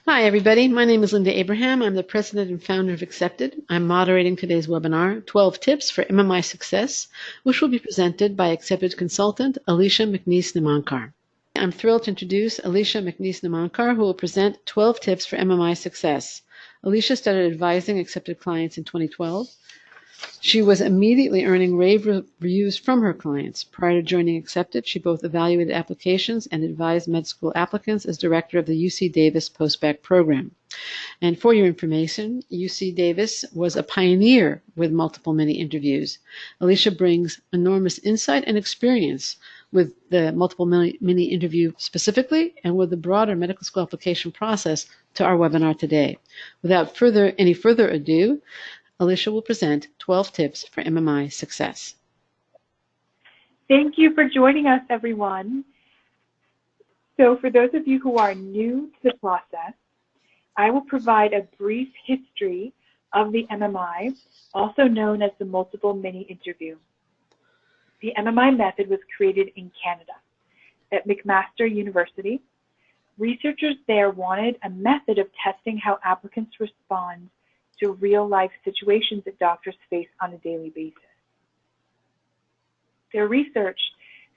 Hi, everybody. My name is Linda Abraham. I'm the president and founder of Accepted. I'm moderating today's webinar, 12 Tips for MMI Success, which will be presented by Accepted consultant Alicia McNeese-Namankar. I'm thrilled to introduce Alicia McNeese-Namankar, who will present 12 Tips for MMI Success. Alicia started advising Accepted clients in 2012. She was immediately earning rave reviews from her clients. Prior to joining Accepted, she both evaluated applications and advised med school applicants as director of the UC Davis Postbac program. And for your information, UC Davis was a pioneer with multiple mini interviews. Alicia brings enormous insight and experience with the multiple mini interview specifically and with the broader medical school application process to our webinar today. Without any further ado, Alicia will present 12 tips for MMI success. Thank you for joining us, everyone. So for those of you who are new to the process, I will provide a brief history of the MMI, also known as the multiple mini interview. The MMI method was created in Canada at McMaster University. Researchers there wanted a method of testing how applicants respond to real-life situations that doctors face on a daily basis. Their research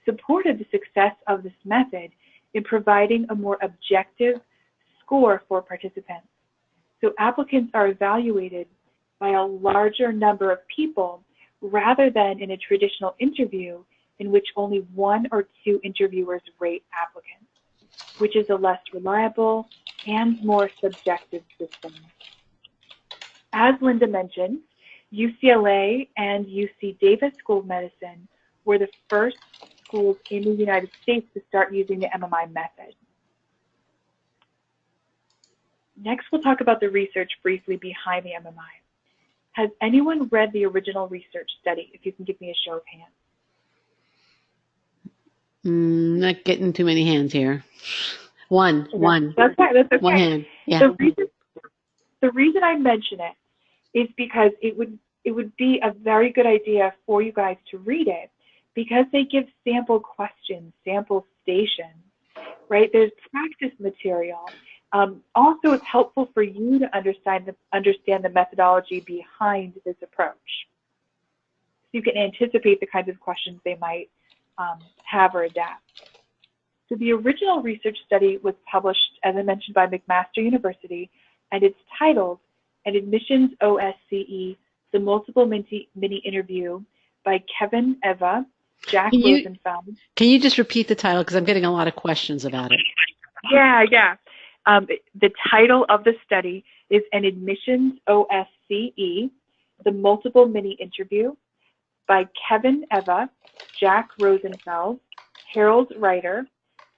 supported the success of this method in providing a more objective score for participants. So applicants are evaluated by a larger number of people rather than in a traditional interview in which only one or two interviewers rate applicants, which is a less reliable and more subjective system. As Linda mentioned, UCLA and UC Davis School of Medicine were the first schools in the United States to start using the MMI method. Next, we'll talk about the research briefly behind the MMI. Has anyone read the original research study? If you can give me a show of hands. Not getting too many hands here. One. That's okay. One hand. Yeah. The reason I mention it is because it would be a very good idea for you guys to read it because they give sample questions, sample stations, right? There's practice material. Also, it's helpful for you to understand the methodology behind this approach. So you can anticipate the kinds of questions they might have or adapt. So the original research study was published, as I mentioned, by McMaster University, and it's titled An Admissions OSCE, the Multiple Mini Interview by Kevin Eva, Jack Rosenfeld. Can you just repeat the title? Because I'm getting a lot of questions about it. Yeah. The title of the study is An Admissions OSCE, the Multiple Mini Interview by Kevin Eva, Jack Rosenfeld, Harold Reiter,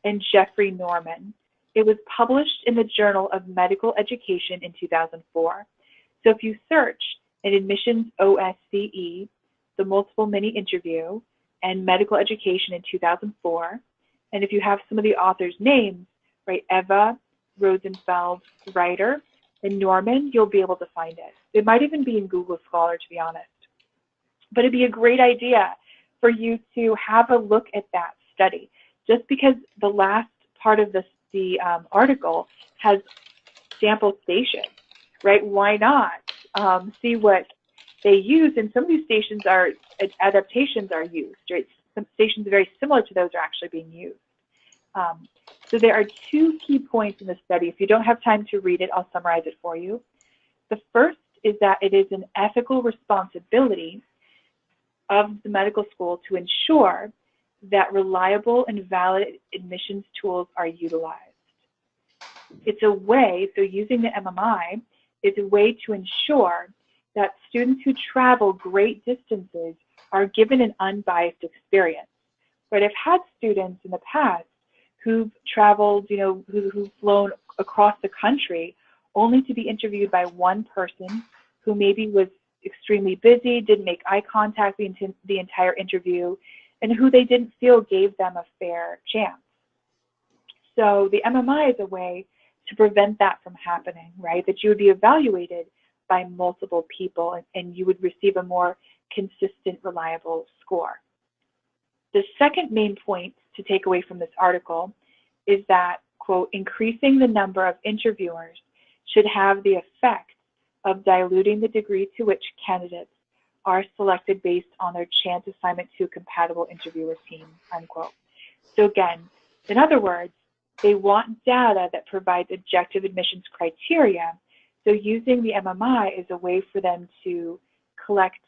and Jeffrey Norman. It was published in the Journal of Medical Education in 2004. So if you search an Admissions OSCE, the Multiple Mini Interview, and Medical Education in 2004, and if you have some of the authors' names, right, Eva, Rosenfeld, Reiter, and Norman, you'll be able to find it. It might even be in Google Scholar, to be honest. But it'd be a great idea for you to have a look at that study. Just because the last part of the article has sample stations, right? Why not see what they use? And some of these stations adaptations are used, right? Some stations very similar to those are actually being used. So there are two key points in the study. If you don't have time to read it, I'll summarize it for you. The first is that it is an ethical responsibility of the medical school to ensure that reliable and valid admissions tools are utilized. It's a way, so using the MMI is a way to ensure that students who travel great distances are given an unbiased experience. But I've had students in the past who've traveled, who've flown across the country only to be interviewed by one person who maybe was extremely busy, didn't make eye contact the entire interview, and who they didn't feel gave them a fair chance. So the MMI is a way to prevent that from happening, right? That you would be evaluated by multiple people and you would receive a more consistent, reliable score. The second main point to take away from this article is that quote, increasing the number of interviewers should have the effect of diluting the degree to which candidates are selected based on their chance assignment to a compatible interviewer team, unquote. So again, in other words, they want data that provides objective admissions criteria. So using the MMI is a way for them to collect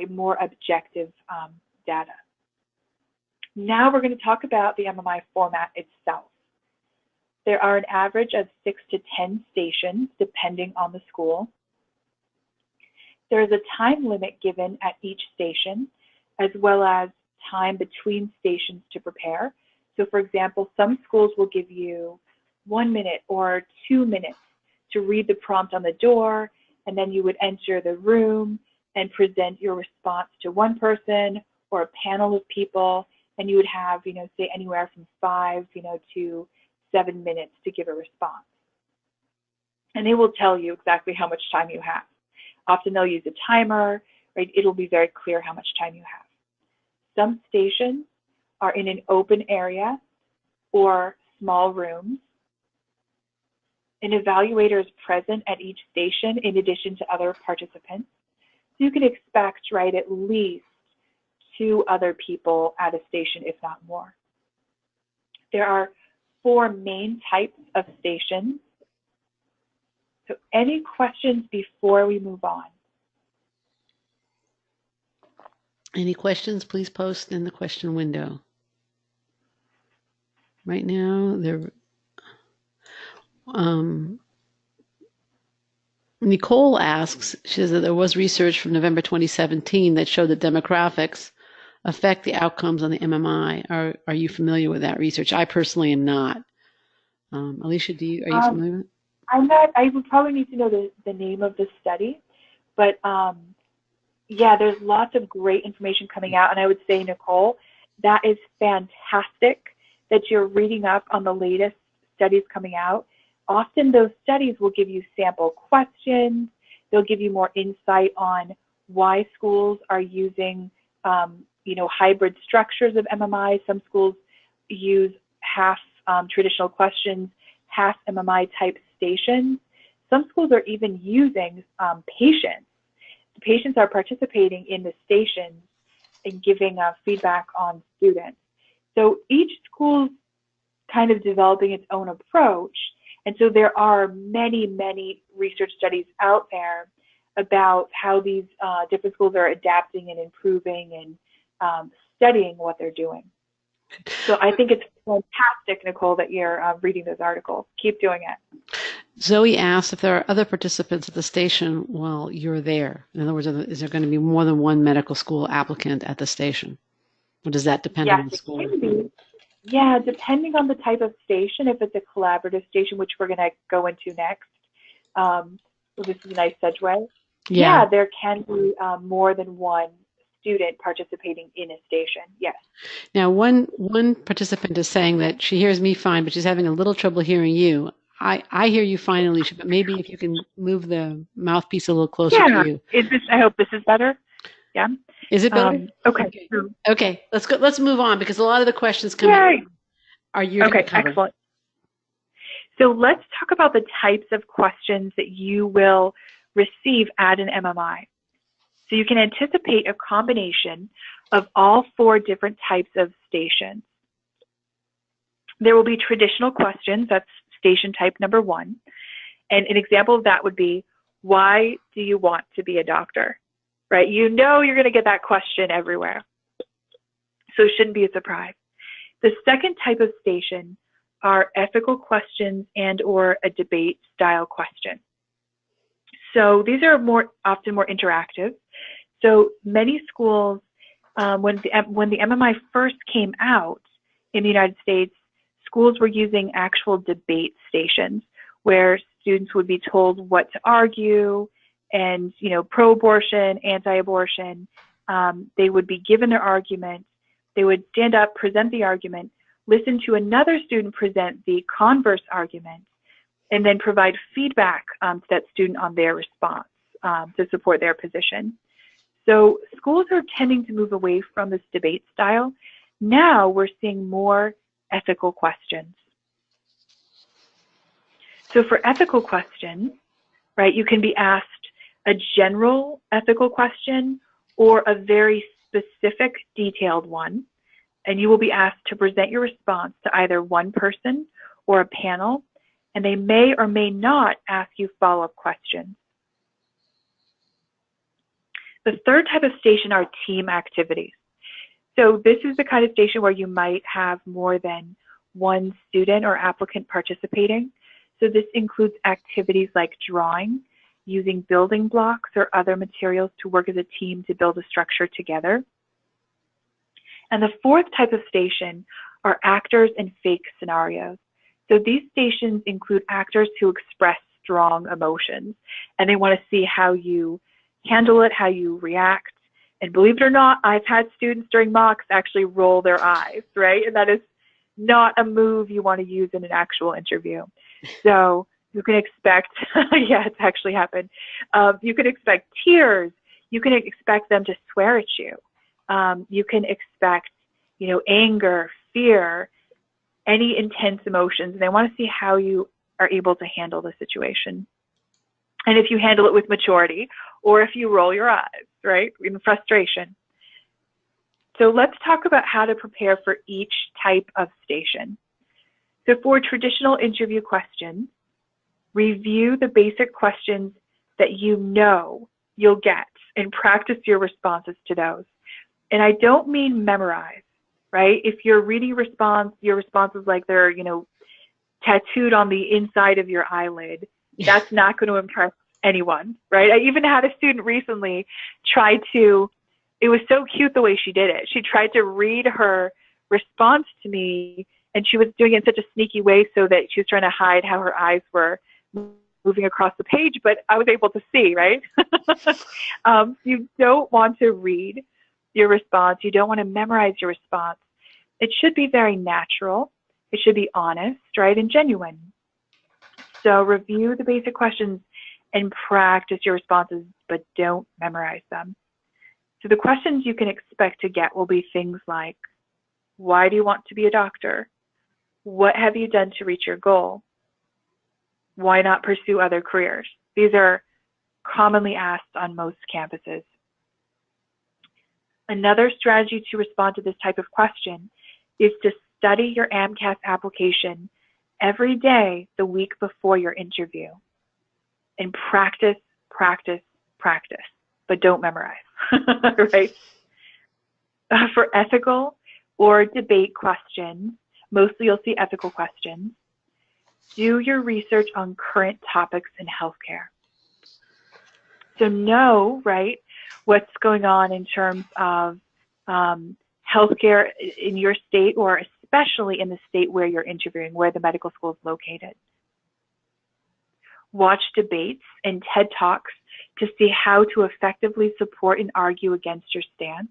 more objective data. Now we're going to talk about the MMI format itself. There are an average of 6 to 10 stations, depending on the school. There is a time limit given at each station, as well as time between stations to prepare. So for example, some schools will give you 1 minute or 2 minutes to read the prompt on the door, and then you would enter the room and present your response to one person or a panel of people, and you would have, say anywhere from 5, to 7 minutes to give a response. And they will tell you exactly how much time you have. Often they'll use a timer, right? It'll be very clear how much time you have. Some stations are in an open area or small rooms. An evaluator is present at each station in addition to other participants. So you can expect, right, at least 2 other people at a station, if not more. There are 4 main types of stations. So any questions before we move on? Any questions, please post in the question window. Right now, Nicole asks, she says that there was research from November 2017 that showed that demographics affect the outcomes on the MMI. Are you familiar with that research? I personally am not. Alicia, are you familiar with it? I'm not. I would probably need to know the name of the study, but yeah, there's lots of great information coming out, and I would say, Nicole, that is fantastic that you're reading up on the latest studies coming out. Often those studies will give you sample questions. They'll give you more insight on why schools are using, hybrid structures of MMI. Some schools use half traditional questions, half MMI type stations. Some schools are even using patients. The patients are participating in the stations and giving feedback on students. So each school's kind of developing its own approach. And so there are many, many research studies out there about how these different schools are adapting and improving and studying what they're doing. So I think it's fantastic, Nicole, that you're reading those articles. Keep doing it. Zoe asks if there are other participants at the station while you're there. In other words, is there going to be more than one medical school applicant at the station? Or does that depend on the school? It can be. Yeah, depending on the type of station, if it's a collaborative station, which we're going to go into next. This is a nice segue. Yeah, there can be more than one student participating in a station, yes. Now, one participant is saying that she hears me fine, but she's having a little trouble hearing you. I hear you fine, Alicia, but maybe if you can move the mouthpiece a little closer to you. I hope this is better. Yeah. Is it better? Okay. Okay. Let's move on because a lot of the questions coming are you going to cover. Excellent. So let's talk about the types of questions that you will receive at an MMI. So you can anticipate a combination of all 4 different types of stations. There will be traditional questions, that's station type number 1. And an example of that would be, why do you want to be a doctor? Right? You know you're going to get that question everywhere. So it shouldn't be a surprise. The second type of station are ethical questions and or a debate style question. So these are often more interactive. So many schools, when the MMI first came out in the United States, schools were using actual debate stations where students would be told what to argue and, pro-abortion, anti-abortion. They would be given their argument. They would stand up, present the argument, listen to another student present the converse argument, and then provide feedback to that student on their response to support their position. So schools are tending to move away from this debate style. Now we're seeing more ethical questions. So for ethical questions, right, you can be asked a general ethical question or a very specific, detailed one, and you will be asked to present your response to either one person or a panel, and they may or may not ask you follow-up questions. The third type of station are team activities. So this is the kind of station where you might have more than one student or applicant participating. So this includes activities like drawing, using building blocks or other materials to work as a team to build a structure together. And the fourth type of station are actors and fake scenarios. So these stations include actors who express strong emotions, and they want to see how you handle it, how you react. And believe it or not, I've had students during mocks actually roll their eyes, right? And that is not a move you want to use in an actual interview. So you can expect, yeah, it's actually happened. You can expect tears. You can expect them to swear at you. You can expect, anger, fear, any intense emotions. And they want to see how you are able to handle the situation. And if you handle it with maturity, or if you roll your eyes, right, in frustration. So let's talk about how to prepare for each type of station. So for traditional interview questions, review the basic questions that you know you'll get and practice your responses to those. And I don't mean memorize, right? If you're reading your response is like they're, tattooed on the inside of your eyelid, that's not going to impress anyone, right? I even had a student recently it was so cute the way she did it. She tried to read her response to me, and she was doing it in such a sneaky way so that she was trying to hide how her eyes were moving across the page, but I was able to see, right? You don't want to read your response. You don't want to memorize your response. It should be very natural. It should be honest, right, and genuine. So review the basic questions and practice your responses, but don't memorize them. So the questions you can expect to get will be things like, why do you want to be a doctor? What have you done to reach your goal? Why not pursue other careers? These are commonly asked on most campuses. Another strategy to respond to this type of question is to study your AMCAS application every day the week before your interview. And practice, practice, practice, but don't memorize, right? For ethical or debate questions, mostly you'll see ethical questions, do your research on current topics in healthcare. So know, right, what's going on in terms of healthcare in your state, or especially in the state where you're interviewing, where the medical school is located. Watch debates and TED Talks to see how to effectively support and argue against your stance.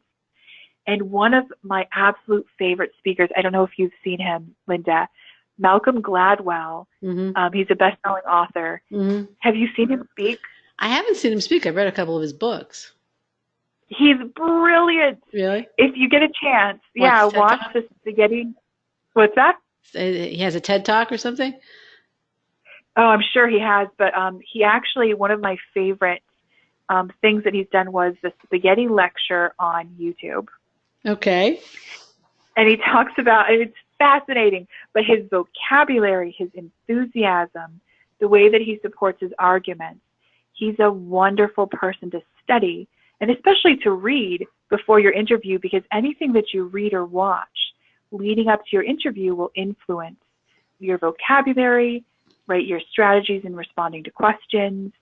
And one of my absolute favorite speakers, I don't know if you've seen him, Linda, Malcolm Gladwell. Mm-hmm. He's a best-selling author. Mm-hmm. Have you seen him speak? I haven't seen him speak. I've read a couple of his books. He's brilliant. Really? If you get a chance, watch the Spaghetti. What's that? He has a TED Talk or something? Oh, I'm sure he has, but he actually, one of my favorite things that he's done was the Spaghetti Lecture on YouTube. Okay. And he talks about, and it's fascinating, but his vocabulary, his enthusiasm, the way that he supports his arguments, he's a wonderful person to study, and especially to read before your interview, because anything that you read or watch leading up to your interview will influence your vocabulary, right, your strategies in responding to questions.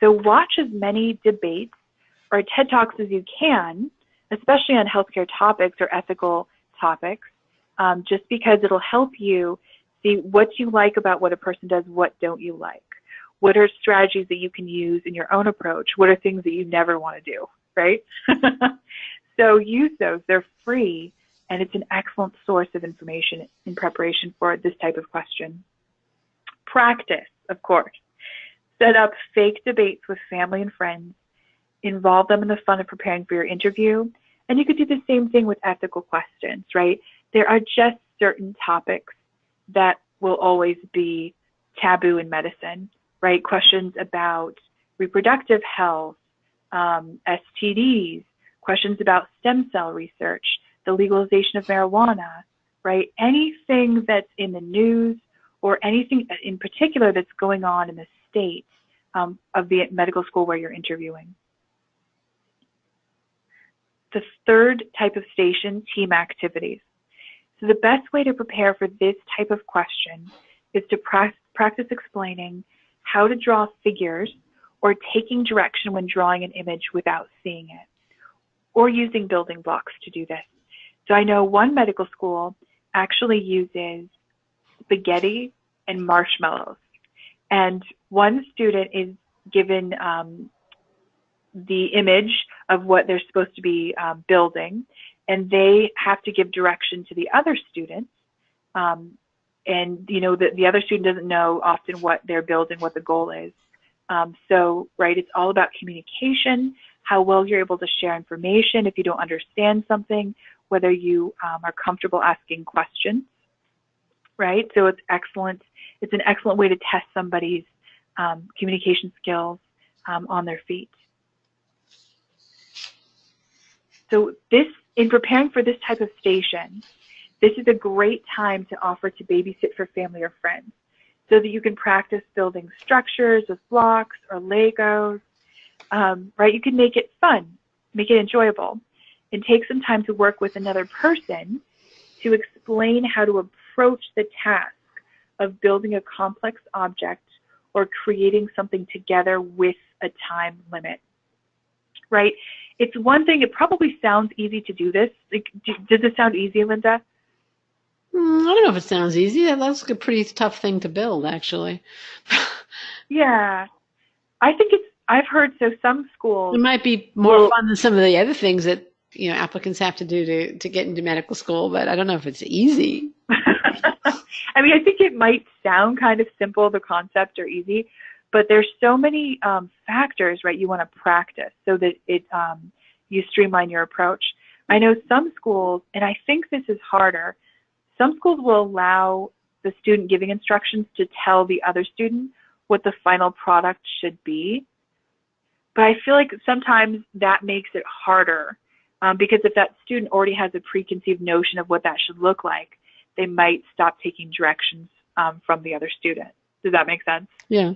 So watch as many debates or TED Talks as you can, especially on healthcare topics or ethical topics, just because it'll help you see what you like about what a person does, what don't you like. What are strategies that you can use in your own approach? What are things that you never want to do, right? So use those. They're free, and it's an excellent source of information in preparation for this type of question. Practice, of course. Set up fake debates with family and friends. Involve them in the fun of preparing for your interview. And you could do the same thing with ethical questions, right? There are just certain topics that will always be taboo in medicine, right? Questions about reproductive health, STDs, questions about stem cell research, the legalization of marijuana, right? Anything that's in the news or anything in particular that's going on in the state of the medical school where you're interviewing. The third type of station, team activities. So the best way to prepare for this type of question is to practice explaining how to draw figures or taking direction when drawing an image without seeing it, or using building blocks to do this. So I know one medical school actually uses spaghetti and marshmallows. And one student is given the image of what they're supposed to be building, and they have to give direction to the other students. And you know, the other student doesn't know often what they're building, what the goal is. So, right, it's all about communication, how well you're able to share information if you don't understand something, whether you are comfortable asking questions, right? So it's excellent. It's an excellent way to test somebody's communication skills on their feet. So this, in preparing for this type of station, this is a great time to offer to babysit for family or friends so that you can practice building structures with blocks or Legos, right? You can make it fun, make it enjoyable, and take some time to work with another person to explain how to approach the task of building a complex object or creating something together with a time limit, right? It's one thing, it probably sounds easy to do this. Like, does it sound easy, Linda? I don't know if it sounds easy. That's a pretty tough thing to build, actually. Yeah, I think I've heard so some schools. It might be more fun than some of the other things that, you know, applicants have to do to get into medical school, but I don't know if it's easy. I mean, I think it might sound kind of simple, the concept, or easy, but there's so many factors, right, you want to practice so that you streamline your approach. I know some schools, and I think this is harder, some schools will allow the student giving instructions to tell the other student what the final product should be. But I feel like sometimes that makes it harder because if that student already has a preconceived notion of what that should look like, they might stop taking directions from the other student. Does that make sense? Yeah.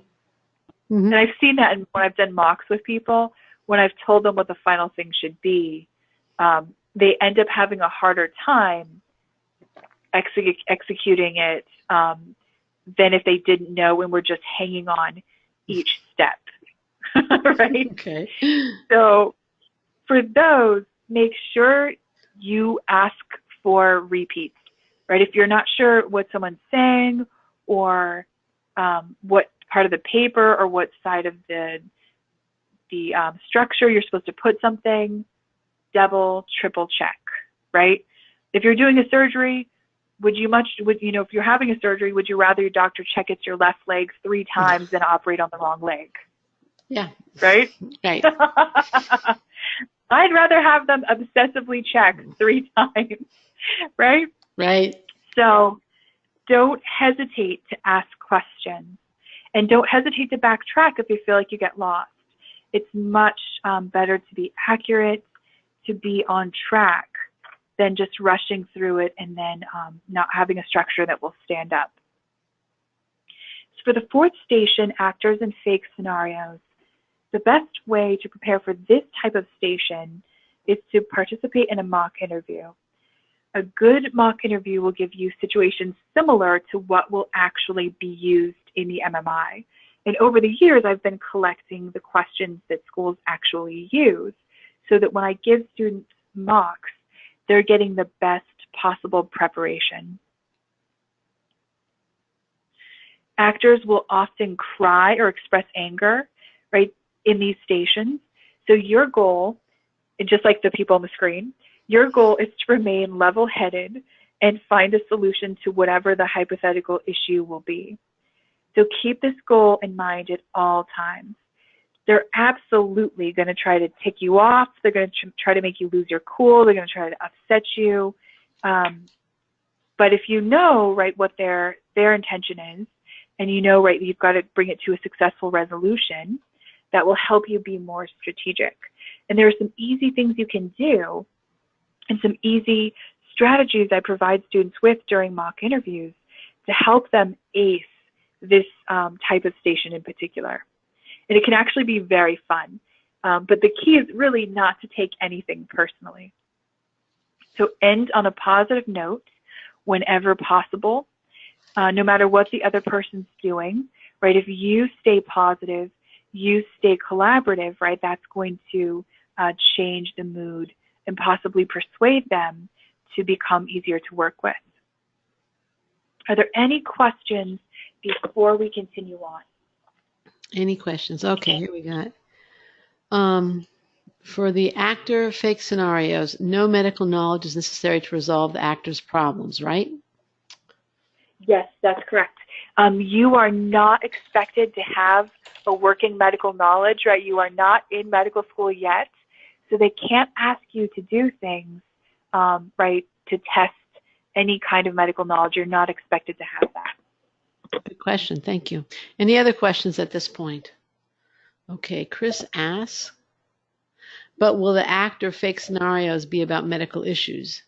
Mm-hmm. And I've seen that when I've done mocks with people, when I've told them what the final thing should be, they end up having a harder time executing it than if they didn't know and were just hanging on each step, right? Okay. So for those, make sure you ask for repeats, right? If you're not sure what someone's saying or what part of the paper or what side of the structure you're supposed to put something, double, triple check, right? If you're doing a surgery, if you're having a surgery, would you rather your doctor check it's your left leg 3 times than operate on the wrong leg? Yeah. Right? Right. I'd rather have them obsessively check 3 times, right? Right. So don't hesitate to ask questions and don't hesitate to backtrack if you feel like you get lost. It's much better to be accurate, to be on track, than just rushing through it and then not having a structure that will stand up. So for the fourth station, actors and fake scenarios, the best way to prepare for this type of station is to participate in a mock interview. A good mock interview will give you situations similar to what will actually be used in the MMI. And over the years, I've been collecting the questions that schools actually use so that when I give students mocks, they're getting the best possible preparation. Actors will often cry or express anger, right, in these stations. So your goal, and just like the people on the screen, your goal is to remain level-headed and find a solution to whatever the hypothetical issue will be. So keep this goal in mind at all times. They're absolutely going to try to tick you off. They're going to try to make you lose your cool. They're going to try to upset you. But if you know, right, what their intention is, and you know, right, you've got to bring it to a successful resolution that will help you be more strategic. And there are some easy things you can do and some easy strategies I provide students with during mock interviews to help them ace this type of station in particular. And it can actually be very fun. But the key is really not to take anything personally. So end on a positive note whenever possible, no matter what the other person's doing, right? If you stay positive, you stay collaborative, right? That's going to change the mood and possibly persuade them to become easier to work with. Are there any questions before we continue on? Any questions? Okay, here we got. For the actor fake scenarios, no medical knowledge is necessary to resolve the actor's problems, right? Yes, that's correct. You are not expected to have a working medical knowledge, right? You are not in medical school yet, so they can't ask you to do things, right, to test any kind of medical knowledge. You're not expected to have that. Good question. Thank you. Any other questions at this point? Okay, Chris asks, but will the actor fake scenarios be about medical issues?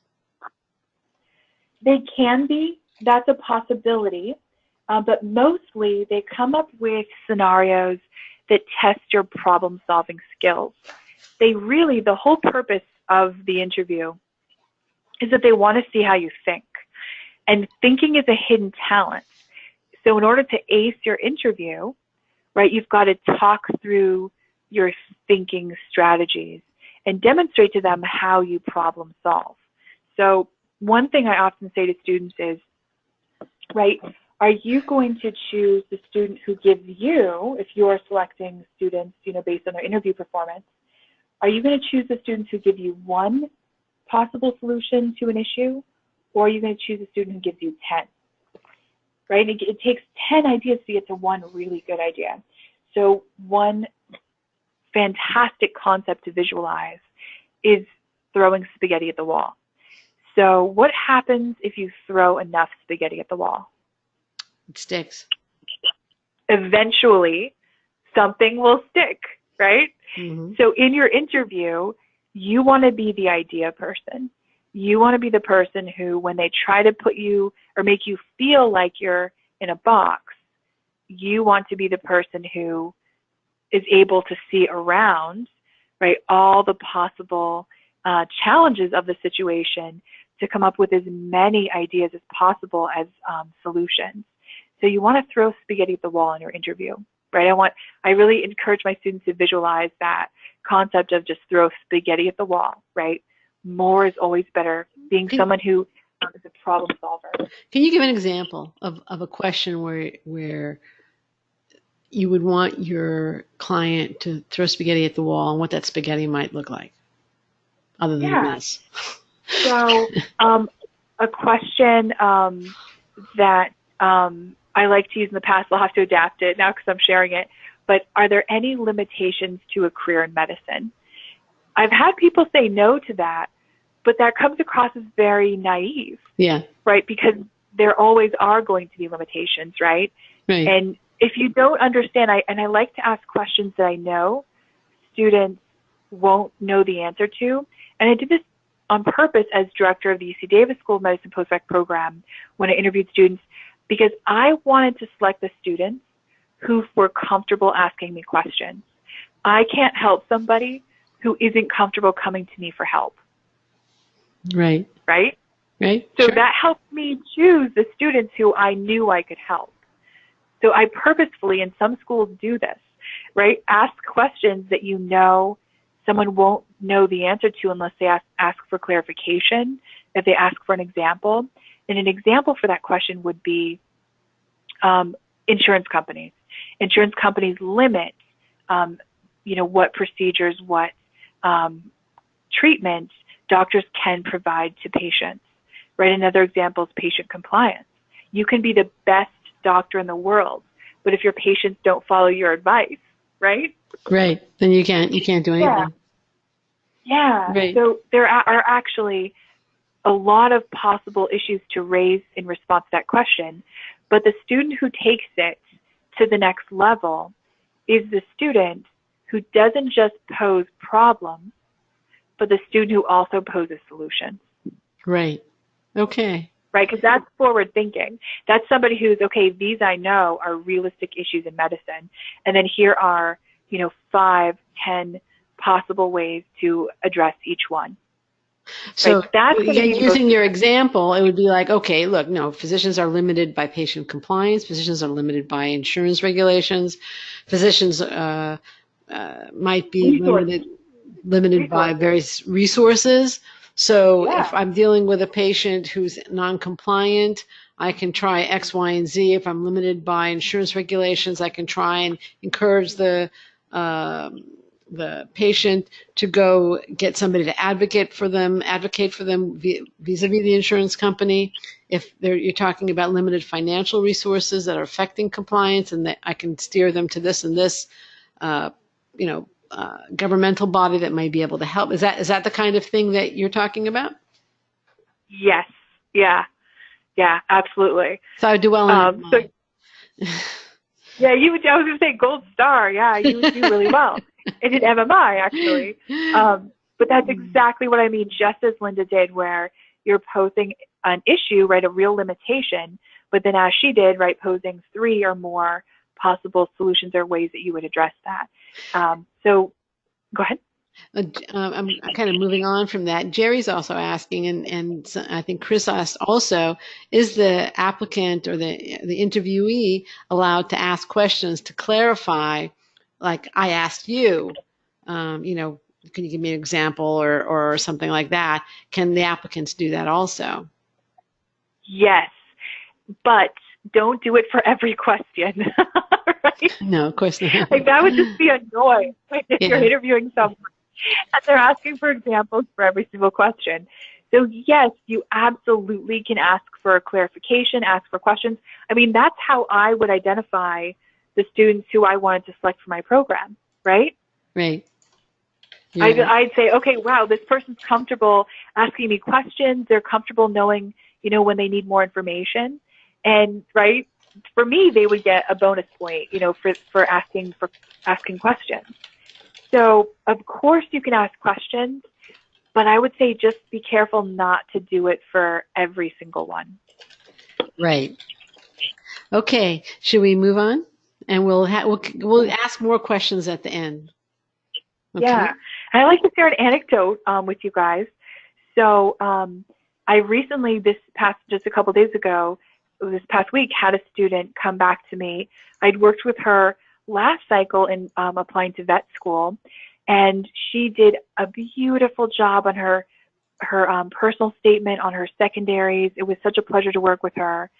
They can be. That's a possibility. But mostly they come up with scenarios that test your problem-solving skills. The whole purpose of the interview is that they want to see how you think. And thinking is a hidden talent. So in order to ace your interview, right, you've got to talk through your thinking strategies and demonstrate to them how you problem solve. So one thing I often say to students is, right, are you going to choose the student who gives you, if you're selecting students, based on their interview performance, are you going to choose the students who give you one possible solution to an issue, or are you going to choose a student who gives you 10? Right? It takes 10 ideas to get to one really good idea. So one fantastic concept to visualize is throwing spaghetti at the wall. So what happens if you throw enough spaghetti at the wall? It sticks. Eventually, something will stick, right? Mm-hmm. So in your interview, you want to be the idea person. You want to be the person who, when they try to put you or make you feel like you're in a box, you want to be the person who is able to see around, right, all the possible challenges of the situation to come up with as many ideas as possible as solutions. So you want to throw spaghetti at the wall in your interview, right? I really encourage my students to visualize that concept of just throw spaghetti at the wall, right? More is always better. Being someone who is a problem solver. Can you give an example of a question where you would want your client to throw spaghetti at the wall and what that spaghetti might look like, other than a mess? So a question that I like to use in the past, I'll have to adapt it now because I'm sharing it, but are there any limitations to a career in medicine? I've had people say no to that, but that comes across as very naive. Yeah. Right? Because there always are going to be limitations, right? Right. And if you don't understand, I like to ask questions that I know students won't know the answer to. And I did this on purpose as director of the UC Davis School of Medicine postbac program when I interviewed students, because I wanted to select the students who were comfortable asking me questions. I can't help somebody who isn't comfortable coming to me for help. Right. Right? Right. So Sure. that helped me choose the students who I knew I could help. So I purposefully, in some schools, do this, right? Ask questions that you know someone won't know the answer to unless they ask for clarification, if they ask for an example. And an example for that question would be insurance companies. Insurance companies limit, what procedures, what treatment doctors can provide to patients, right? Another example is patient compliance. You can be the best doctor in the world, but if your patients don't follow your advice, right? Right. Then you can't do anything. Yeah. Right. So there are actually a lot of possible issues to raise in response to that question. But the student who takes it to the next level is the student who doesn't just pose problems, but the student who also poses solutions. Right. Okay. Right, because that's forward thinking. That's somebody who's, okay, these I know are realistic issues in medicine, and then here are, 5, 10 possible ways to address each one. So right? That's using your example, it would be like, okay, look, no, physicians are limited by patient compliance. Physicians are limited by insurance regulations. Physicians might be limited by various resources. So if I'm dealing with a patient who's non-compliant, I can try X, Y, and Z. If I'm limited by insurance regulations, I can try and encourage the patient to go get somebody to advocate for them vis-a-vis the insurance company. If you're talking about limited financial resources that are affecting compliance, and that I can steer them to this and this, governmental body that might be able to help. Is that the kind of thing that you're talking about? Yes. Yeah. Yeah, absolutely. So I would do well in yeah, you would. I was going to say gold star. Yeah, you would do really well. It did MMI, actually. But that's exactly what I mean, just as Linda did, where you're posing an issue, right, a real limitation, but then as she did, right, posing 3 or more possible solutions or ways that you would address that. So go ahead. I'm kind of moving on from that. Jerry's also asking, and I think Chris asked also, is the applicant or the interviewee allowed to ask questions to clarify, like I asked you, can you give me an example or something like that? Can the applicants do that also? Yes, but don't do it for every question. Right? No, of course not. Like that would just be annoying if you're interviewing someone and they're asking for examples for every single question. So yes, you absolutely can ask for a clarification, ask for questions. I mean, that's how I would identify the students who I wanted to select for my program, right? Right. Yeah. I'd say, okay, wow, this person's comfortable asking me questions. They're comfortable knowing, when they need more information. And right, for me, they would get a bonus point, for asking questions. So of course you can ask questions, but I would say just be careful not to do it for every single one. Right. Okay. Should we move on? And we'll ask more questions at the end. Okay. Yeah. And I'd like to share an anecdote with you guys. So I recently, just a couple days ago, this past week, had a student come back to me. I'd worked with her last cycle in applying to vet school, and she did a beautiful job on her personal statement, on her secondaries. It was such a pleasure to work with her.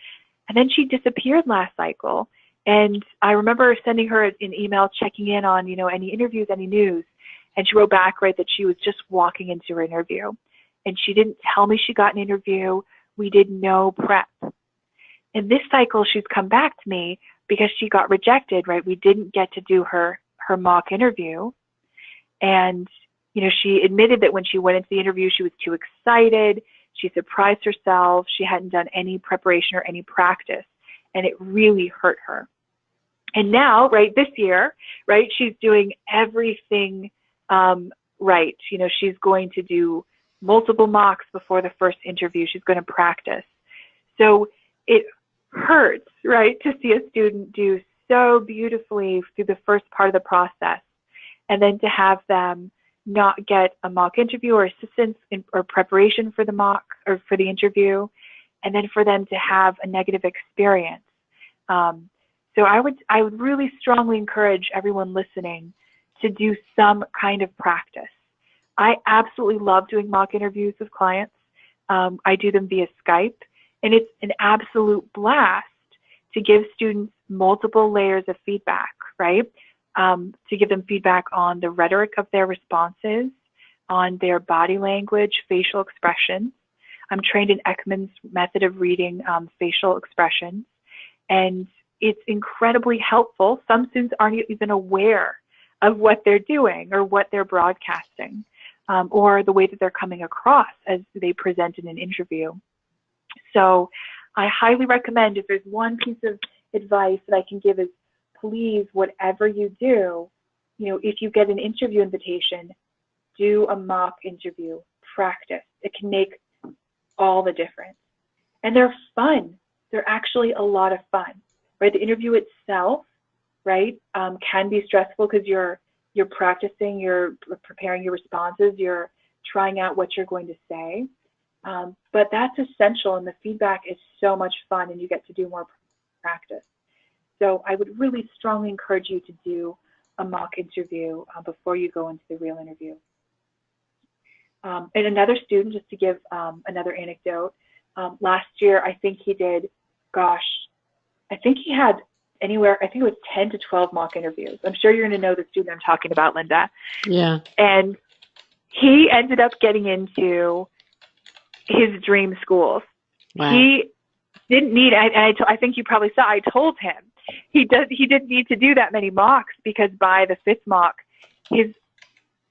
And then she disappeared last cycle, and I remember sending her an email checking in on any interviews, any news, and she wrote back, right, that she was just walking into her interview, and she didn't tell me she got an interview. We did no prep. And this cycle, she's come back to me because she got rejected, right? We didn't get to do her mock interview. And, she admitted that when she went into the interview, she was too excited. She surprised herself. She hadn't done any preparation or any practice, and it really hurt her. And now, right, this year, right, she's doing everything right. She's going to do multiple mocks before the first interview. She's going to practice. So it hurts, right, to see a student do so beautifully through the first part of the process, and then to have them not get a mock interview or assistance or preparation for the mock or for the interview, and then for them to have a negative experience. So I would really strongly encourage everyone listening to do some kind of practice. I absolutely love doing mock interviews with clients. I do them via Skype. And it's an absolute blast to give students multiple layers of feedback, right? To give them feedback on the rhetoric of their responses, on their body language, facial expressions. I'm trained in Ekman's method of reading facial expressions, and it's incredibly helpful. Some students aren't even aware of what they're doing or what they're broadcasting. or the way that they're coming across as they present in an interview. So I highly recommend, if there's one piece of advice that I can give, is please, whatever you do, if you get an interview invitation, do a mock interview, practice. It can make all the difference. And they're fun. They're actually a lot of fun, right? The interview itself, right, can be stressful because you're practicing, you're preparing your responses, you're trying out what you're going to say. But that's essential, and the feedback is so much fun, and you get to do more practice. So I would really strongly encourage you to do a mock interview before you go into the real interview. And another student, just to give another anecdote, last year I think he did, I think he had anywhere, I think it was 10 to 12 mock interviews. I'm sure you're going to know the student I'm talking about, Linda. Yeah. And he ended up getting into his dream schools. Wow. He didn't need, I think you probably saw, I told him he didn't need to do that many mocks, because by the 5th mock, his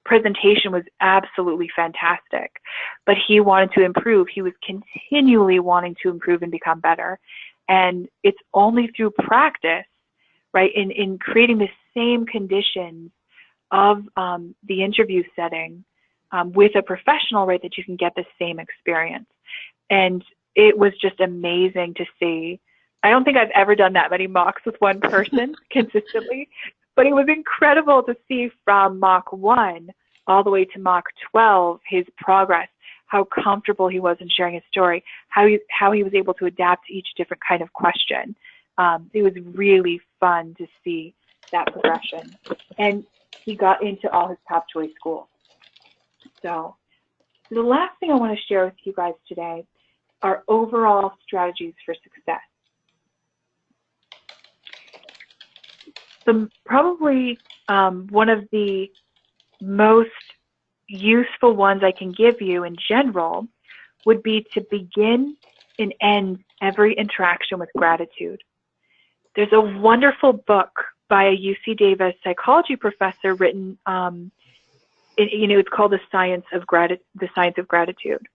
presentation was absolutely fantastic, but he wanted to improve. He was continually wanting to improve and become better. And it's only through practice, right, in creating the same conditions of the interview setting with a professional, right, that you can get the same experience. And it was just amazing to see. I don't think I've ever done that many mocks with one person consistently, but it was incredible to see from mock 1 all the way to mock 12 his progress, how comfortable he was in sharing his story, how he was able to adapt to each different kind of question. It was really fun to see that progression. And he got into all his top choice schools. So the last thing I want to share with you guys today are overall strategies for success. Probably one of the most useful ones I can give you in general would be to begin and end every interaction with gratitude. There's a wonderful book by a UC Davis psychology professor written, it's called The Science of Gratitude.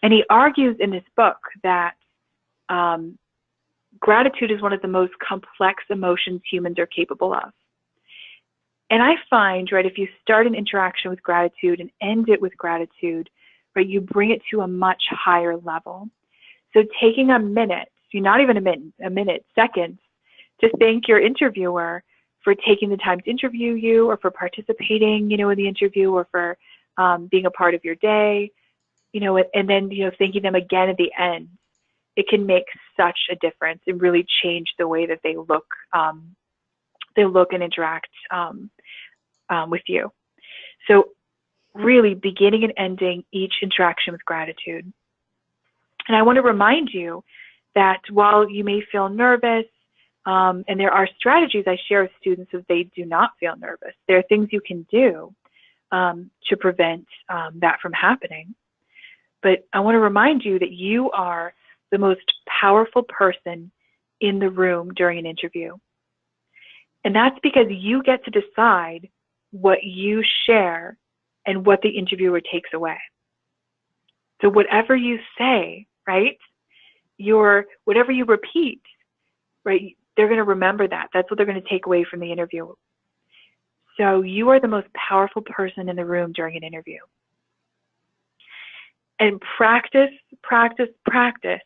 And he argues in this book that gratitude is one of the most complex emotions humans are capable of. And I find, right, if you start an interaction with gratitude and end it with gratitude, right, you bring it to a much higher level. So taking a minute, not even a minute, seconds, to thank your interviewer for taking the time to interview you, or for participating, in the interview, or for being a part of your day, and then, thanking them again at the end. It can make such a difference and really change the way that they look and interact with you. So really beginning and ending each interaction with gratitude. And I want to remind you that while you may feel nervous, and there are strategies I share with students if they do not feel nervous, there are things you can do to prevent that from happening. But I want to remind you that you are the most powerful person in the room during an interview. And that's because you get to decide what you share and what the interviewer takes away. So whatever you say, right, whatever you repeat, right, they're going to remember that. That's what they're going to take away from the interview. So you are the most powerful person in the room during an interview. And practice, practice, practice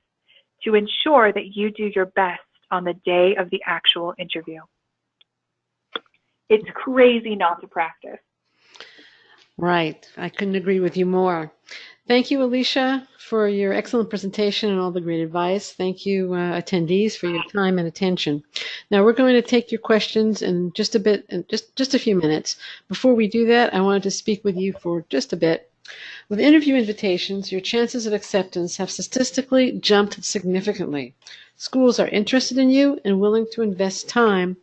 to ensure that you do your best on the day of the actual interview. It's crazy not to practice. Right. I couldn't agree with you more. Thank you, Alicia, for your excellent presentation and all the great advice. Thank you, attendees, for your time and attention. Now we're going to take your questions in just a bit, in just a few minutes. Before we do that, I wanted to speak with you for just a bit. With interview invitations, your chances of acceptance have statistically jumped significantly. Schools are interested in you and willing to invest time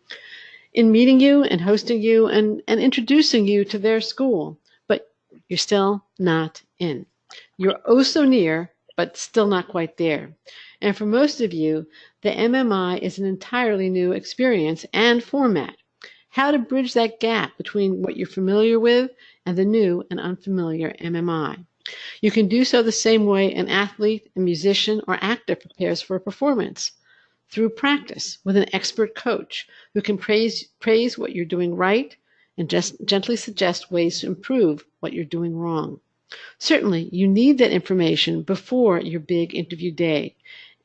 in meeting you and hosting you and introducing you to their school, but you're still not in. You're oh so near, but still not quite there. And for most of you, the MMI is an entirely new experience and format. how to bridge that gap between what you're familiar with and the new and unfamiliar MMI. You can do so the same way an athlete, a musician, or actor prepares for a performance, through practice with an expert coach who can praise what you're doing right and just gently suggest ways to improve what you're doing wrong. Certainly, you need that information before your big interview day.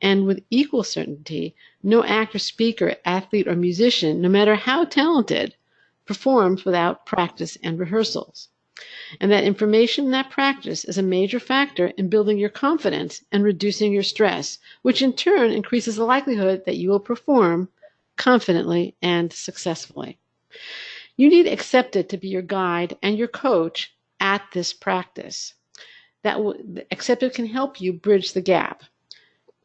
And with equal certainty, no actor, speaker, athlete, or musician, no matter how talented, performs without practice and rehearsals. And that information and that practice is a major factor in building your confidence and reducing your stress, which in turn increases the likelihood that you will perform confidently and successfully. You need Accepted to be your guide and your coach at this practice. Accepted can help you bridge the gap.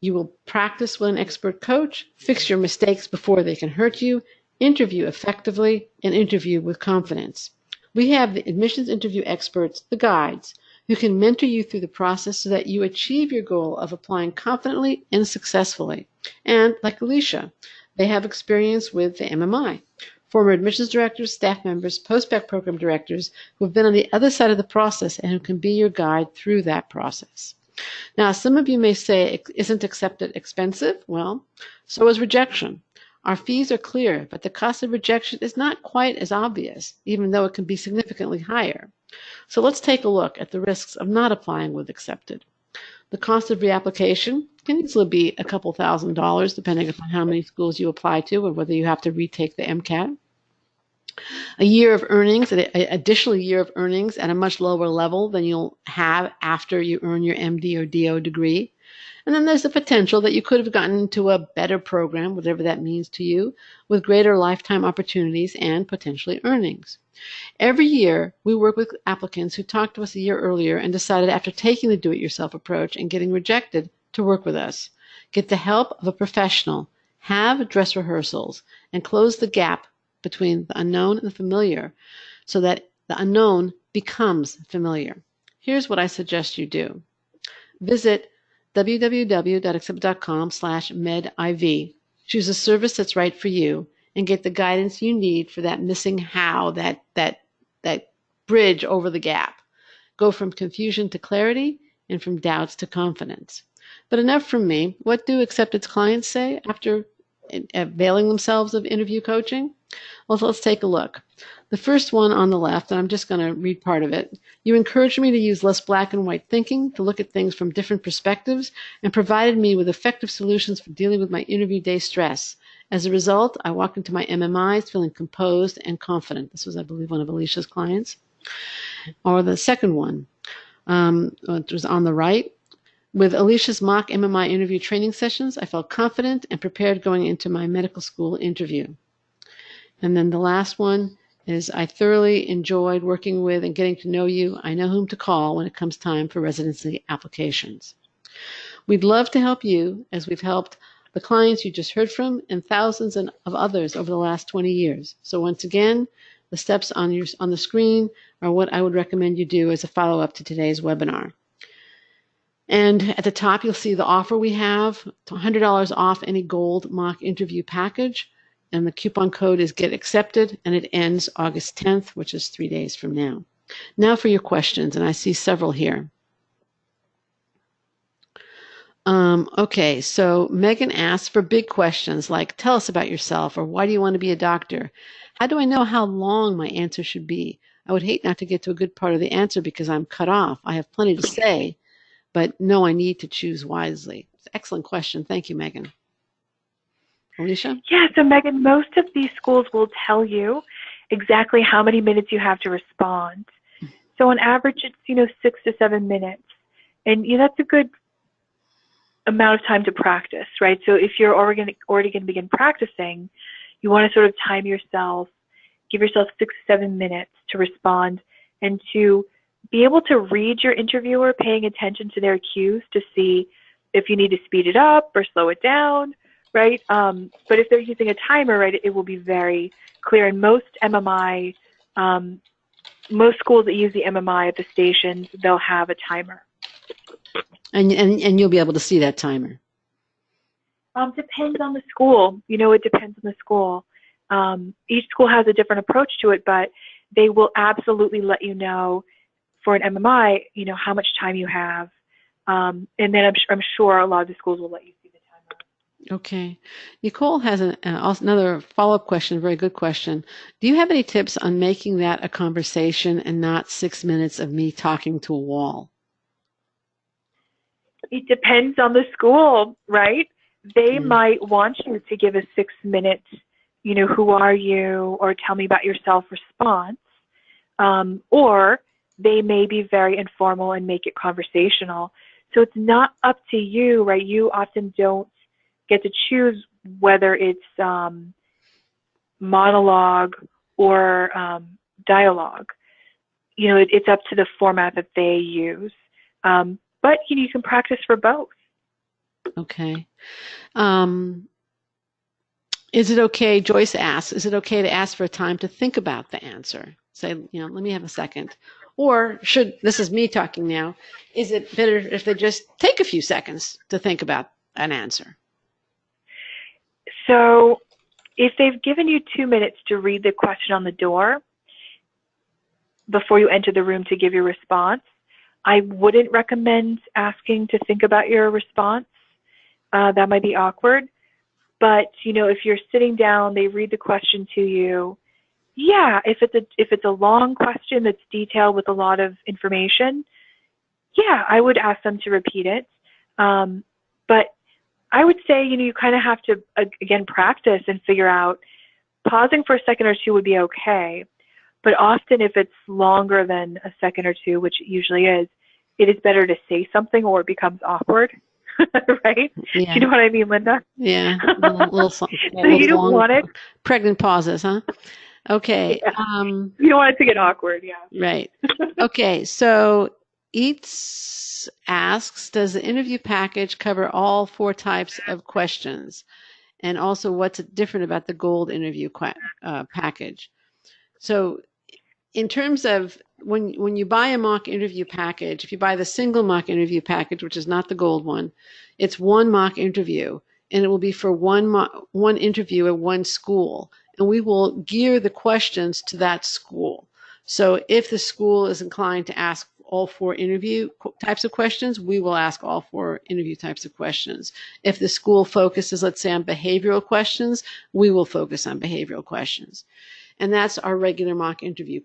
You will practice with an expert coach, fix your mistakes before they can hurt you, interview effectively, and interview with confidence. We have the admissions interview experts, the guides, who can mentor you through the process so that you achieve your goal of applying confidently and successfully. And like Alicia, they have experience with the MMI. Former admissions directors, staff members, post-bac program directors who have been on the other side of the process and who can be your guide through that process. Now, some of you may say, isn't Accepted expensive? Well, so is rejection. Our fees are clear, but the cost of rejection is not quite as obvious, even though it can be significantly higher. So let's take a look at the risks of not applying with Accepted. The cost of reapplication can easily be a couple $1,000s, depending upon how many schools you apply to and whether you have to retake the MCAT. A year of earnings, an additional year of earnings at a much lower level than you'll have after you earn your MD or DO degree. And then there's the potential that you could have gotten into a better program, whatever that means to you, with greater lifetime opportunities and potentially earnings. Every year, we work with applicants who talked to us a year earlier and decided after taking the do-it-yourself approach and getting rejected to work with us. Get the help of a professional, have dress rehearsals, and close the gap between the unknown and the familiar so that the unknown becomes familiar. Here's what I suggest you do. Visit www.accepted.com/mediv. Choose a service that's right for you and get the guidance you need for that missing how, that bridge over the gap. Go from confusion to clarity and from doubts to confidence. But enough from me. What do Accepted's clients say after availing themselves of interview coaching? Well, let's take a look. The first one on the left, and I'm just going to read part of it. You encouraged me to use less black and white thinking, to look at things from different perspectives, and provided me with effective solutions for dealing with my interview day stress. As a result, I walked into my MMIs feeling composed and confident. This was, I believe, one of Alicia's clients. Or the second one, which was on the right. With Alicia's mock MMI interview training sessions, I felt confident and prepared going into my medical school interview. And then the last one is, I thoroughly enjoyed working with and getting to know you. I know whom to call when it comes time for residency applications. We'd love to help you as we've helped the clients you just heard from and thousands of others over the last 20 years. So once again, the steps on the screen are what I would recommend you do as a follow-up to today's webinar. And at the top, you'll see the offer we have, $100 off any gold mock interview package. And the coupon code is Get Accepted, and it ends August 10th, which is 3 days from now. Now for your questions, and I see several here. Okay, so Megan asks for big questions like, tell us about yourself, or why do you want to be a doctor? How do I know how long my answer should be? I would hate not to get to a good part of the answer because I'm cut off. I have plenty to say, but no, I need to choose wisely. It's an excellent question. Thank you, Megan. Alicia? Yeah, so Megan, most of these schools will tell you exactly how many minutes you have to respond. So on average, it's 6 to 7 minutes, and that's a good amount of time to practice, right? So if you're already going to begin practicing, you want to sort of time yourself, give yourself 6 to 7 minutes to respond, and to be able to read your interviewer, paying attention to their cues to see if you need to speed it up or slow it down. Right, but if they're using a timer, right, it will be very clear. And most MMI, most schools that use the MMI at the stations, they'll have a timer. And you'll be able to see that timer. Depends on the school. It depends on the school. Each school has a different approach to it, but they will absolutely let you know for an MMI, how much time you have. And then I'm sure a lot of the schools will let you see the timer. Okay. Nicole has another follow-up question, a very good question. Do you have any tips on making that a conversation and not 6 minutes of me talking to a wall? It depends on the school, right? They might want you to give a 6-minute, who are you, or tell me about yourself response. Or they may be very informal and make it conversational. So it's not up to you, right? You often don't get to choose whether it's monologue or dialogue. It's up to the format that they use. But you can practice for both. Okay. Is it okay, Joyce asks, is it okay to ask for a time to think about the answer? Say, let me have a second. Or this is me talking now, is it better if they just take a few seconds to think about an answer? So if they've given you 2 minutes to read the question on the door before you enter the room to give your response, I wouldn't recommend asking to think about your response. That might be awkward. But, if you're sitting down, they read the question to you. Yeah, if it's a long question that's detailed with a lot of information, yeah, I would ask them to repeat it. But I would say, you kind of have to, again, practice and figure out, pausing for a second or two would be okay. But often if it's longer than a second or two, which it usually is, it is better to say something or it becomes awkward, right? Yeah. Do you know what I mean, Linda? Yeah, little so you don't want it. Pregnant pauses, huh? Okay. Yeah. You don't want it to get awkward, yeah. Right. Okay, so Eats asks, does the interview package cover all 4 types of questions? And also, what's different about the gold interview package? So in terms of when you buy a mock interview package, if you buy the single mock interview package, which is not the gold one, it's 1 mock interview, and it will be for one interview at one school, and we will gear the questions to that school. So if the school is inclined to ask all 4 interview types of questions, we will ask all 4 interview types of questions. If the school focuses, let's say, on behavioral questions, we will focus on behavioral questions. And that's our regular mock interview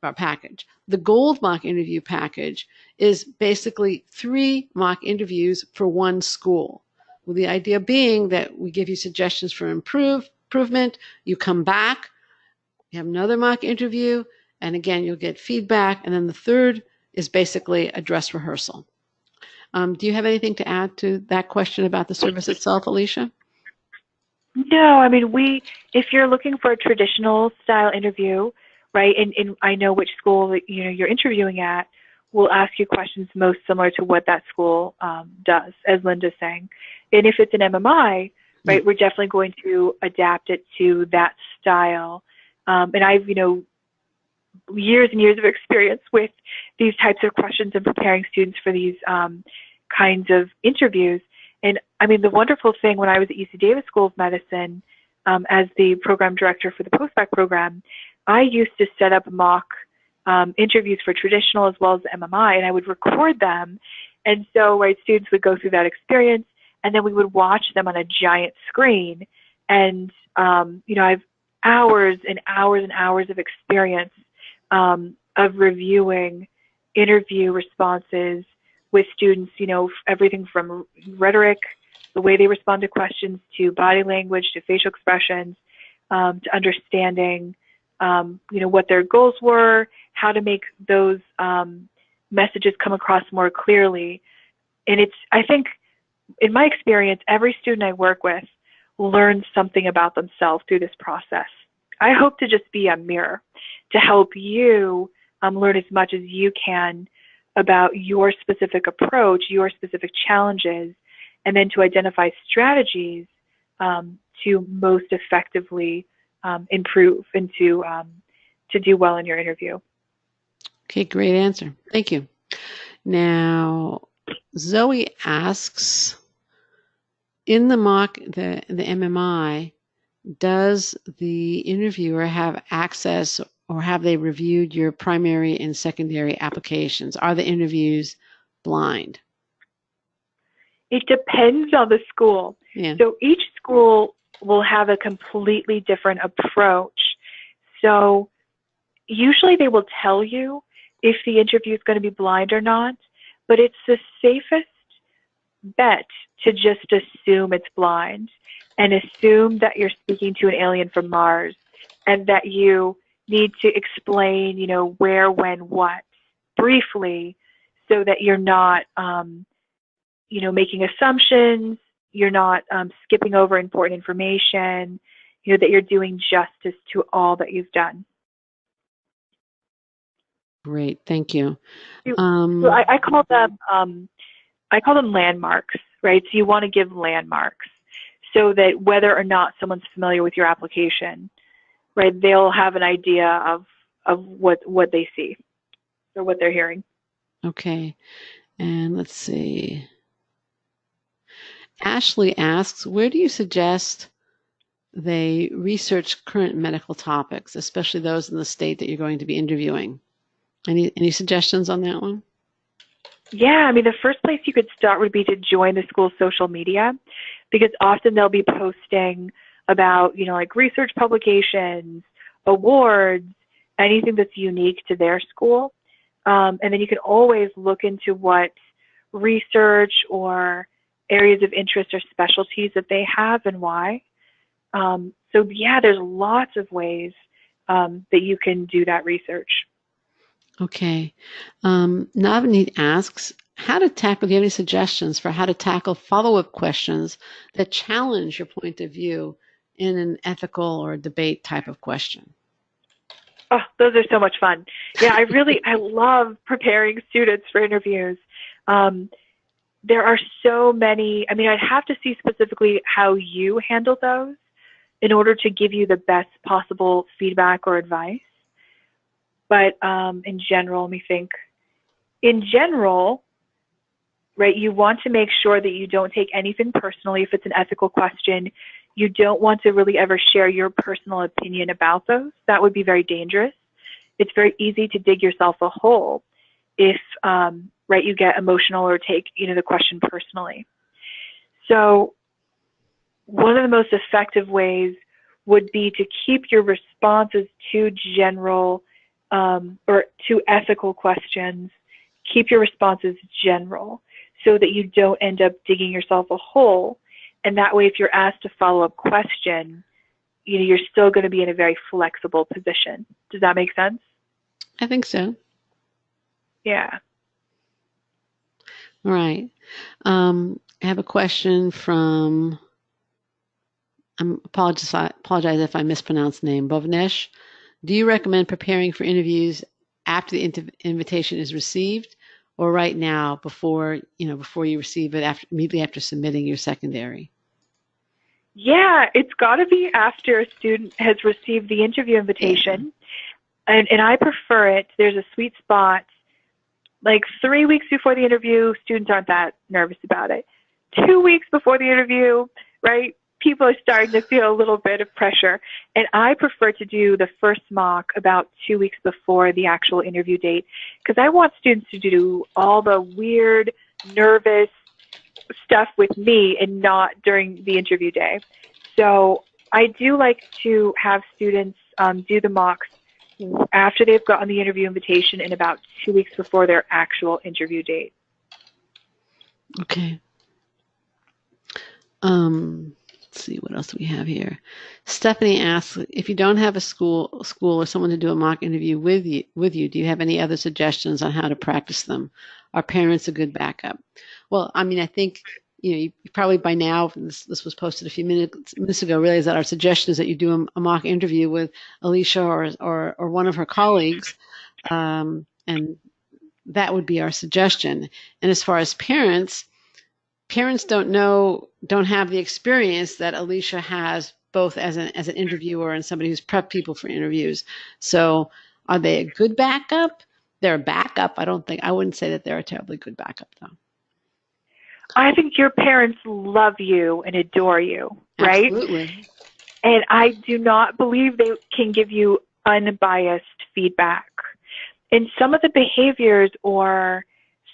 package. The gold mock interview package is basically 3 mock interviews for 1 school. With the idea being that we give you suggestions for improvement, you come back, you have another mock interview, and again, you'll get feedback, and then the third is basically a dress rehearsal. Do you have anything to add to that question about the service itself, Alicia? No, I mean, if you're looking for a traditional style interview, right, and I know which school you're interviewing at, we'll ask you questions most similar to what that school does, as Linda's saying. And if it's an MMI, right, we're definitely going to adapt it to that style. And I've, years and years of experience with these types of questions and preparing students for these kinds of interviews. And I mean, the wonderful thing when I was at UC Davis School of Medicine, as the program director for the postbac program, I used to set up mock interviews for traditional as well as MMI, and I would record them. And so, right, students would go through that experience, and then we would watch them on a giant screen. And, I've hours and hours and hours of experience of reviewing interview responses with students, everything from rhetoric, the way they respond to questions, to body language, to facial expressions, to understanding, what their goals were, how to make those messages come across more clearly. And I think, in my experience, every student I work with learns something about themselves through this process. I hope to just be a mirror to help you learn as much as you can about your specific approach, your specific challenges, and then to identify strategies to most effectively improve and to do well in your interview. Okay, great answer. Thank you. Now, Zoe asks, in the MMI, does the interviewer have access, or have they reviewed your primary and secondary applications? Are the interviews blind? It depends on the school. Yeah. So each school will have a completely different approach. So usually they will tell you if the interview is going to be blind or not, but it's the safest bet to just assume it's blind and assume that you're speaking to an alien from Mars and that you need to explain, where, when, what, briefly, so that you're not, making assumptions, you're not skipping over important information, that you're doing justice to all that you've done. Great, thank you. So I call them landmarks, right? So you want to give landmarks so that whether or not someone's familiar with your application, right, they'll have an idea of what they see or what they're hearing. Okay, and let's see. Ashley asks, where do you suggest they research current medical topics, especially those in the state that you're going to be interviewing? Any suggestions on that one? Yeah, the first place you could start would be to join the school's social media, because often they'll be posting about, like research publications, awards, anything that's unique to their school. And then you can always look into what research or areas of interest or specialties that they have and why. So yeah, there's lots of ways that you can do that research. Okay. Navneet asks, do you have any suggestions for how to tackle follow-up questions that challenge your point of view in an ethical or debate type of question? Oh, those are so much fun. Yeah, I love preparing students for interviews. There are so many, I'd have to see specifically how you handle those in order to give you the best possible feedback or advice. But in general, let me think. In general, right, you want to make sure that you don't take anything personally if it's an ethical question. You don't want to really ever share your personal opinion about those. That would be very dangerous. It's very easy to dig yourself a hole if, right, you get emotional or take, the question personally. So one of the most effective ways would be to keep your responses to general or to ethical questions, keep your responses general so that you don't end up digging yourself a hole. And that way, if you're asked a follow-up question, you're still going to be in a very flexible position. Does that make sense? I think so. Yeah. All right. I have a question from, I apologize if I mispronounce the name, Bovnesh. Do you recommend preparing for interviews after the invitation is received, or right now before you receive it, immediately after submitting your secondary? Yeah, it's got to be after a student has received the interview invitation. Yeah. And I prefer it. There's a sweet spot. Like 3 weeks before the interview, students aren't that nervous about it. 2 weeks before the interview, right? People are starting to feel a little bit of pressure. And I prefer to do the first mock about 2 weeks before the actual interview date, because I want students to do all the weird, nervous stuff with me and not during the interview day. So I do like to have students do the mocks after they've gotten the interview invitation and about 2 weeks before their actual interview date. Okay. Let's see what else we have here. Stephanie asks, if you don't have a school or someone to do a mock interview with you, do you have any other suggestions on how to practice them? Are parents a good backup? Well, I think you probably by now, this was posted a few minutes ago, realize that our suggestion is that you do a mock interview with Alicia or one of her colleagues, and that would be our suggestion. And as far as parents don't have the experience that Alicia has, both as an interviewer and somebody who's prepped people for interviews. So are they a good backup? They're a backup. I wouldn't say that they're a terribly good backup, though. I think your parents love you and adore you, right? Absolutely. And I do not believe they can give you unbiased feedback. And some of the behaviors or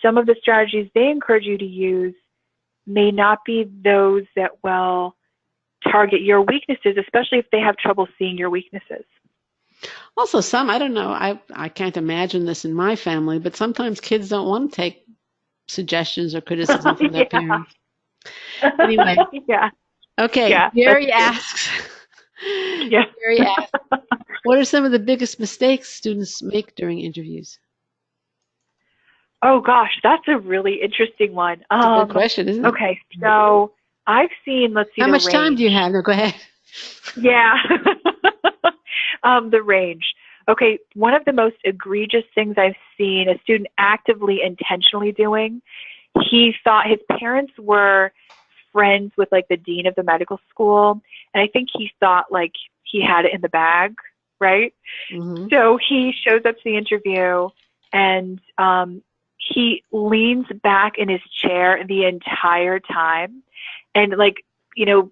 some of the strategies they encourage you to use may not be those that will target your weaknesses, especially if they have trouble seeing your weaknesses. Also, I don't know, I can't imagine this in my family, but sometimes kids don't want to take suggestions or criticism from their parents. Anyway. Yeah. Okay. Yeah, Jerry asks. Yeah. Jerry asks, what are some of the biggest mistakes students make during interviews? Oh gosh, that's a really interesting one. It's a good question, isn't it? Okay, so I've seen, let's see, how much time do you have? No, go ahead. Yeah. The range. Okay, one of the most egregious things I've seen a student actively, intentionally doing, he thought his parents were friends with like the dean of the medical school, and I think he thought like he had it in the bag, right? Mm-hmm. So he shows up to the interview and he leans back in his chair the entire time, and like, you know,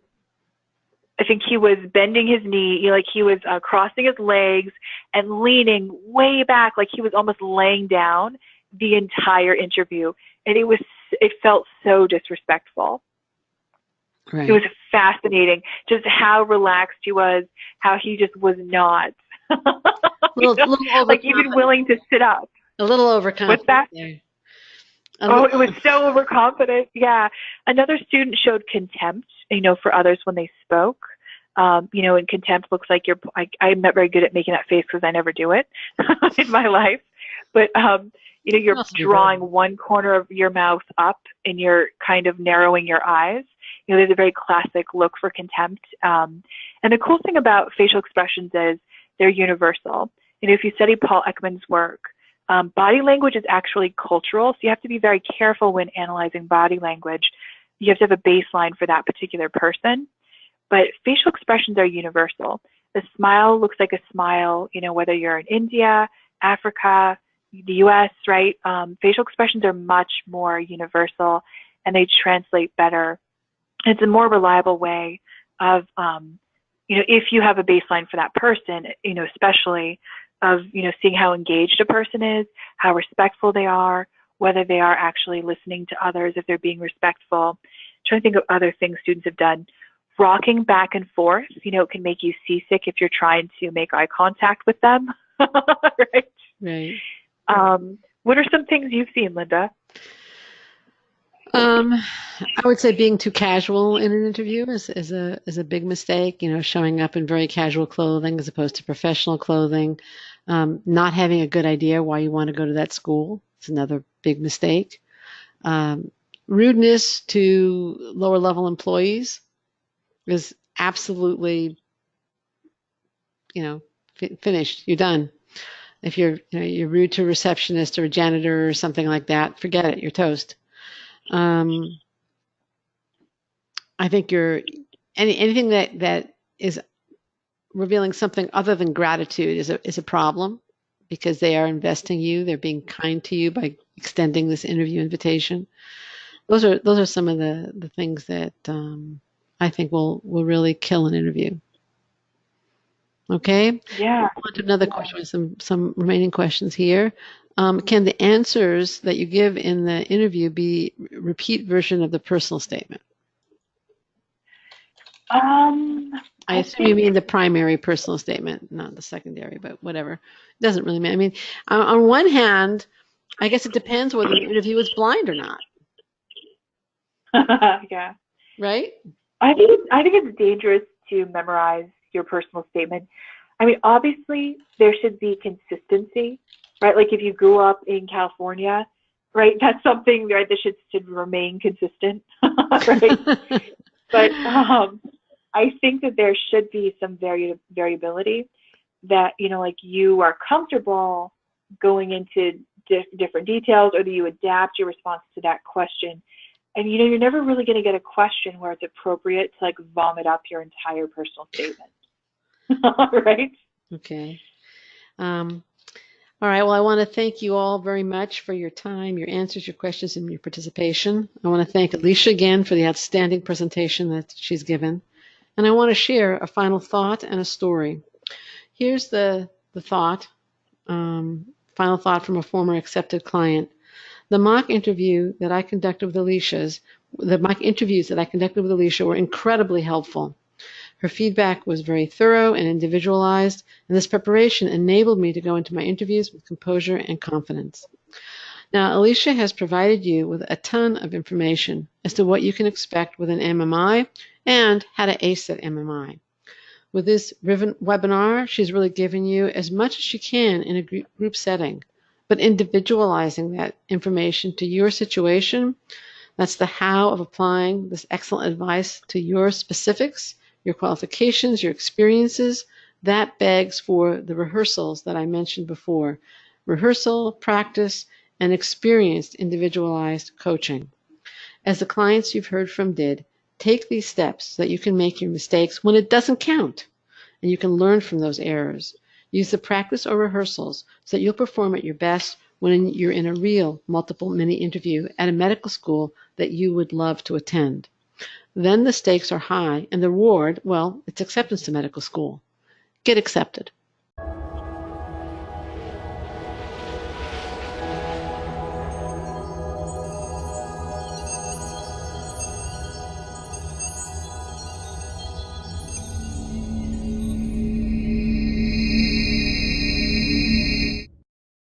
I think he was bending his knee, like he was crossing his legs and leaning way back, like he was almost laying down the entire interview. And it felt so disrespectful. Right. It was fascinating just how relaxed he was, how he just was not little like even willing to sit up. A little overconfident. What's that? There. It was so overconfident. Yeah. Another student showed contempt, for others when they spoke. And contempt looks like I'm not very good at making that face because I never do it in my life. But, you're drawing one corner of your mouth up and you're kind of narrowing your eyes. There's a very classic look for contempt. And the cool thing about facial expressions is they're universal. If you study Paul Ekman's work, body language is actually cultural, so you have to be very careful when analyzing body language. You have to have a baseline for that particular person. But facial expressions are universal. The smile looks like a smile, whether you're in India, Africa, the US, right? Facial expressions are much more universal and they translate better. It's a more reliable way of, if you have a baseline for that person, especially of, seeing how engaged a person is, how respectful they are, whether they are actually listening to others, if they're being respectful. I'm trying to think of other things students have done. Rocking back and forth, can make you seasick if you're trying to make eye contact with them, right? Right. What are some things you've seen, Linda? I would say being too casual in an interview is a big mistake. Showing up in very casual clothing as opposed to professional clothing. Not having a good idea why you want to go to that school. It's another big mistake. Rudeness to lower level employees is absolutely, finished. You're done. If you're rude to a receptionist or a janitor or something like that, forget it. You're toast. I think anything that is revealing something other than gratitude is a problem, because they are investing you. They're being kind to you by extending this interview invitation. Those are some of the things that I think will really kill an interview. Okay. Yeah. On to another question. Some remaining questions here. Can the answers that you give in the interview be repeat version of the personal statement? I assume you mean the primary personal statement, not the secondary, but whatever. It doesn't really matter. I mean, on one hand, I guess it depends whether the interview is blind or not. Yeah. Right? I think it's dangerous to memorize your personal statement. I mean, obviously, there should be consistency, right? Like if you grew up in California, right, that's something, right, that should remain consistent, right? But I think that there should be some variability that, like you are comfortable going into different details, or that you adapt your response to that question. And, you're never really going to get a question where it's appropriate to like vomit up your entire personal statement. Right? Okay. All right. Well, I want to thank you all very much for your time, your answers, your questions, and your participation. I want to thank Alicia again for the outstanding presentation that she's given. And I want to share a final thought and a story. Here's the thought, final thought from a former accepted client. The mock interview that I conducted with the mock interviews that I conducted with Alicia were incredibly helpful. Her feedback was very thorough and individualized, and this preparation enabled me to go into my interviews with composure and confidence. Now, Alicia has provided you with a ton of information as to what you can expect with an MMI and how to ace that MMI. With this webinar, she's really given you as much as she can in a group setting, but individualizing that information to your situation. That's the how of applying this excellent advice to your specifics, your qualifications, your experiences. That begs for the rehearsals that I mentioned before. Rehearsal, practice, and experienced individualized coaching. As the clients you've heard from did, take these steps so that you can make your mistakes when it doesn't count, and you can learn from those errors. Use the practice or rehearsals so that you'll perform at your best when you're in a real multiple mini interview at a medical school that you would love to attend. Then the stakes are high, and the reward, well, it's acceptance to medical school. Get accepted.